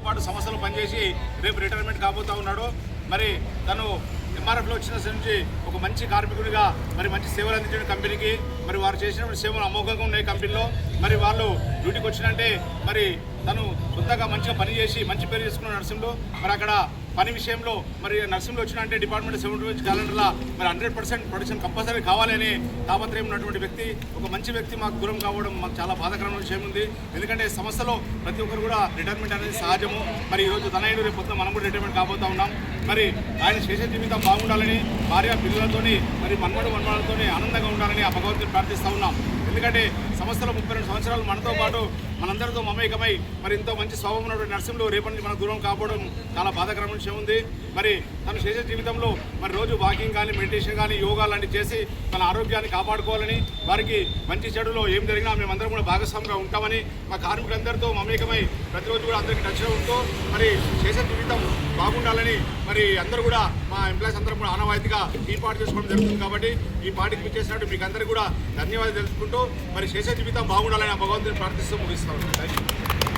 పాటు సంస్థలు పనిచేసి రేపు రిటైర్మెంట్ కాబోతూ ఉన్నాడు. మరి తను ఎంఆర్ఎఫ్లో వచ్చిన నుంచి ఒక మంచి కార్మికుడిగా మరి మంచి సేవలు అందించిన కంపెనీకి మరి వారు చేసినటువంటి సేవలు అమోఘంగా ఉన్నాయి కంపెనీలో. మరి వాళ్ళు డ్యూటీకి వచ్చినంటే మరి తను సొంతగా మంచిగా పనిచేసి మంచి పేరు చేసుకున్న నర్సింగ్లో మరి అక్కడ పని విషయంలో మరి నర్సింగ్లో వచ్చినంటే డిపార్ట్మెంట్ 7 క్యాలెండర్లో మరి 100% ప్రొడక్షన్ కంపల్సరీ కావాలని తాపత్రయం ఉన్నటువంటి వ్యక్తి, ఒక మంచి వ్యక్తి మాకు దూరం కావడం మాకు చాలా బాధాకరమైన విషయం ఉంది. ఎందుకంటే సంస్థలో ప్రతి ఒక్కరు కూడా రిటైర్మెంట్ అనేది సహజము. మరి ఈరోజు తనయుడు రేపు పొద్దున మనం కూడా రిటైర్మెంట్ కాబోతూ ఉన్నాం. మరి ఆయన చేసే జీవితం బాగుండాలని భార్య పిల్లలతోని మరి మన్మడుతోని ఆనందంగా ఉండాలని ఆ భగవంతుని ప్రార్థిస్తూ ఉన్నాం. ఎందుకంటే సంస్థలో 32 సంవత్సరాలు మనతో పాటు మనందరితో మమేకమై మరి ఎంతో మంచి స్వభావం ఉన్నటువంటి నర్సింగ్లో రేపటి నుంచి మనకు దూరం కావడం చాలా బాధాకరమైన విషయం ఉంది. మరి తను చేసే జీవితంలో మరి రోజు వాకింగ్ కానీ మెడిటేషన్ కానీ యోగా లాంటివి చేసి తన ఆరోగ్యాన్ని కాపాడుకోవాలని, వారికి మంచి చెడులో ఏం జరిగినా మేమందరం కూడా భాగస్వామిగా ఉంటామని మా కార్మికులందరితో మమేకమై ప్రతిరోజు కూడా అందరికీ టచ్లో ఉంటూ మరి చేసే జీవితం బాగుండాలని మరి అందరూ కూడా మా ఎంప్లాయీస్ అందరం కూడా ఆనవాయితీగా ఈ పార్టీ చేసుకోవడం జరుగుతుంది. కాబట్టి ఈ పార్టీకి చేసినట్టు మీకు అందరికీ కూడా ధన్యవాదాలు తెలుసుకుంటూ మరి చేసే జీవితం బాగుండాలని ఆ భగవంతుని ప్రార్థిస్తూ ముగిస్తాను. Thank you.